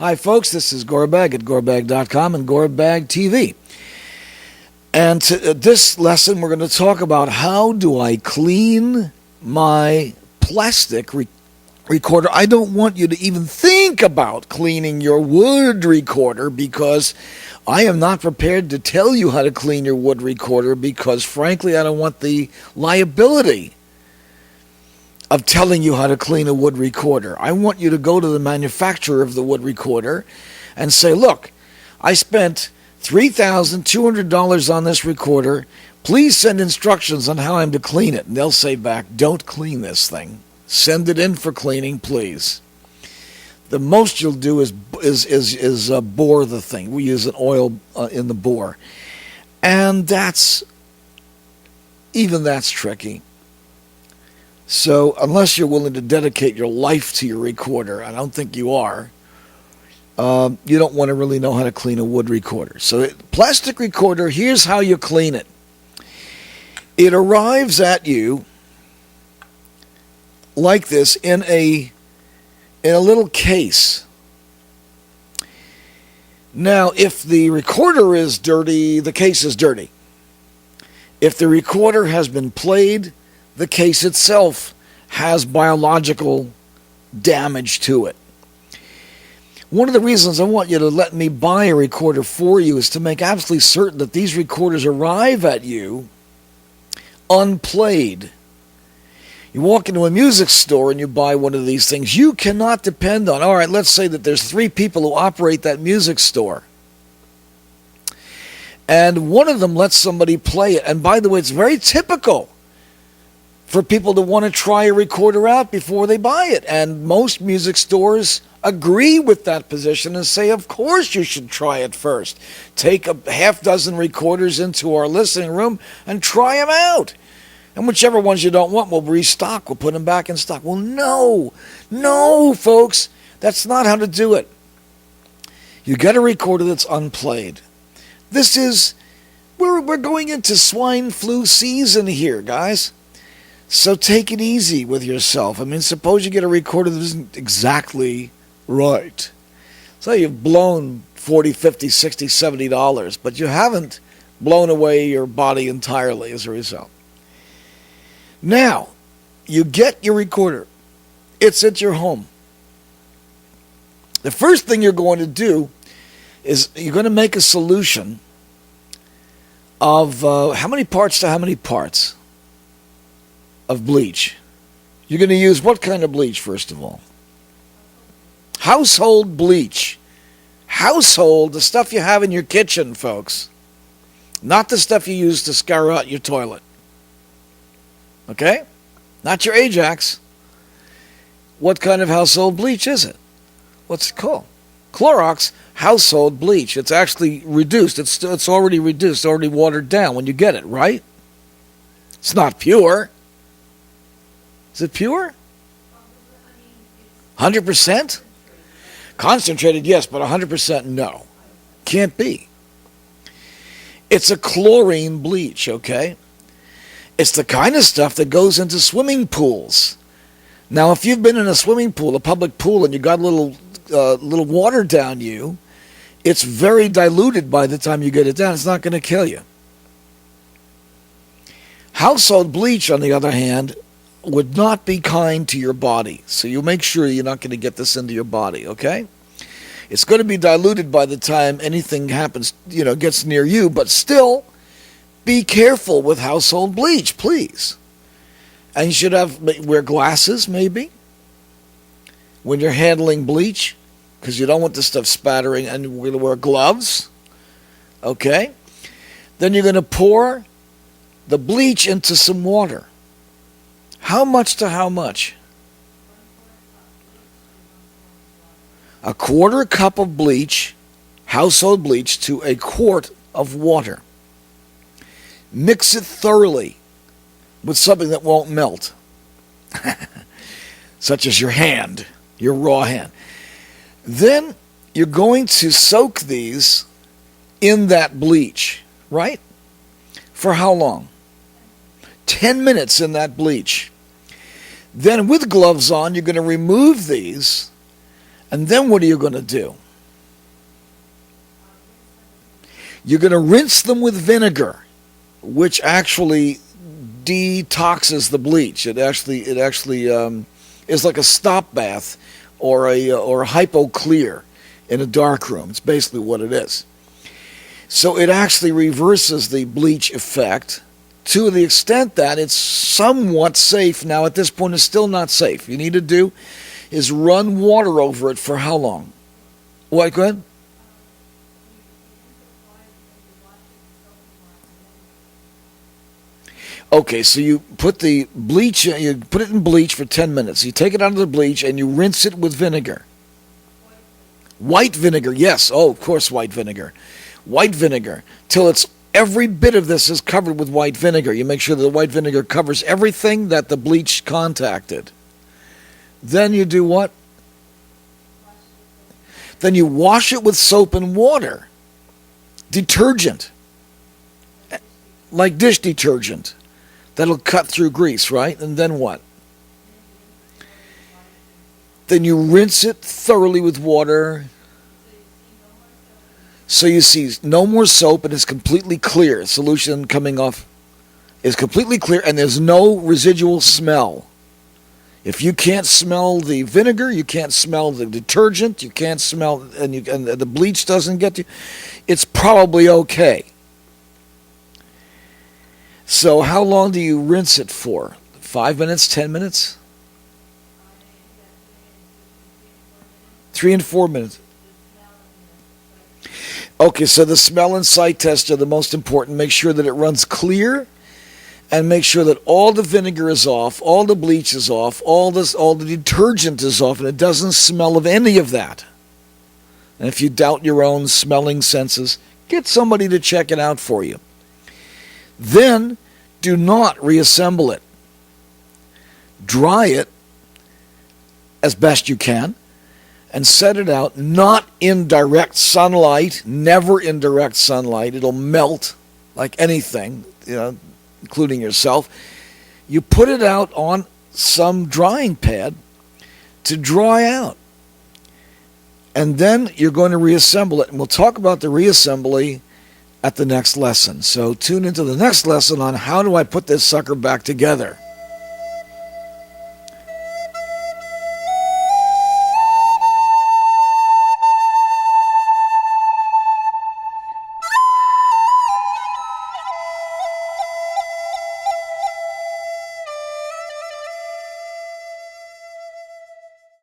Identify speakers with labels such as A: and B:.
A: Hi, folks. This is Gorbag at Gorbag.com and Gorbag TV. And this lesson, we're going to talk about how do I clean my plastic recorder. I don't want you to even think about cleaning your wood recorder because I am not prepared to tell you how to clean your wood recorder because, frankly, I don't want the liability of telling you how to clean a wood recorder. I want you to go to the manufacturer of the wood recorder and say, look, I spent $3,200 on this recorder. Please send instructions on how I'm to clean it. And they'll say back, don't clean this thing. Send it in for cleaning, please. The most you'll do is bore the thing. We use an oil in the bore. And that's tricky. So unless you're willing to dedicate your life to your recorder, I don't think you are, you don't want to really know how to clean a wood recorder. So plastic recorder, here's how you clean it. It arrives at you like this in a little case. Now, if the recorder is dirty, the case is dirty. If the recorder has been played, the case itself has biological damage to it. One of the reasons I want you to let me buy a recorder for you is to make absolutely certain that these recorders arrive at you unplayed. You walk into a music store and you buy one of these things. You cannot depend on, all right, let's say that there's 3 people who operate that music store. And one of them lets somebody play it. And by the way, it's very typical for people to want to try a recorder out before they buy it. And most music stores agree with that position and say, of course you should try it first. Take a half dozen recorders into our listening room and try them out. And whichever ones you don't want, we'll restock. We'll put them back in stock. Well, no, folks. That's not how to do it. You get a recorder that's unplayed. We're going into swine flu season here, guys. So take it easy with yourself. I mean, suppose you get a recorder that isn't exactly right. So you've blown $40, $50, $60, $70, but you haven't blown away your body entirely as a result. Now, you get your recorder. It's at your home. The first thing you're going to do is you're going to make a solution of how many parts to how many parts of bleach. You're going to use what kind of bleach, first of all? Household bleach. Household, the stuff you have in your kitchen, folks. Not the stuff you use to scour out your toilet. Okay? Not your Ajax. What kind of household bleach is it? What's it called? Clorox household bleach. It's actually reduced. It's already reduced, already watered down when you get it, right? It's not pure. Is it pure? 100%? Concentrated, yes, but 100% no. Can't be. It's a chlorine bleach, okay? It's the kind of stuff that goes into swimming pools. Now, if you've been in a swimming pool, a public pool, and you got a little water down you, it's very diluted by the time you get it down. It's not going to kill you. Household bleach, on the other hand, would not be kind to your body. So you make sure you're not going to get this into your body, okay? It's going to be diluted by the time anything happens, gets near you, but still, be careful with household bleach, please. And you should wear glasses, maybe, when you're handling bleach, because you don't want the stuff spattering, and we're going to wear gloves, okay? Then you're going to pour the bleach into some water. How much to how much? 1/4 cup of bleach, household bleach, to 1 quart of water. Mix it thoroughly with something that won't melt, such as your hand, your raw hand. Then you're going to soak these in that bleach, right? For how long? 10 minutes in that bleach. Then with gloves on, you're going to remove these. And then what are you going to do? You're going to rinse them with vinegar, which actually detoxes the bleach. It actually is like a stop bath or a hypo clear in a dark room. It's basically what it is. So it actually reverses the bleach effect to the extent that it's somewhat safe. Now at this point it's still not safe. You need to do is run water over it for how long? What, go ahead? Okay, so you put the bleach, you put it in bleach for 10 minutes. You take it out of the bleach and you rinse it with vinegar. White vinegar, yes. Oh, of course, white vinegar. White vinegar, till it's every bit of this is covered with white vinegar. You make sure that the white vinegar covers everything that the bleach contacted. Then you do what? Then you wash it with soap and water. Detergent. Like dish detergent. That'll cut through grease, right? And then what? Then you rinse it thoroughly with water. So you see no more soap and it's completely clear. Solution coming off is completely clear and there's no residual smell. If you can't smell the vinegar, you can't smell the detergent, you can't smell, and the bleach doesn't get you, it's probably okay. So how long do you rinse it for? 5 minutes, 10 minutes? 3 and 4 minutes. Okay, so the smell and sight tests are the most important. Make sure that it runs clear and make sure that all the vinegar is off, all the bleach is off, all the detergent is off, and it doesn't smell of any of that. And if you doubt your own smelling senses, get somebody to check it out for you. Then do not reassemble it. Dry it as best you can and set it out, not in direct sunlight, never in direct sunlight. It'll melt like anything, including yourself. You put it out on some drying pad to dry out. And then you're going to reassemble it. And we'll talk about the reassembly at the next lesson. So tune into the next lesson on how do I put this sucker back together.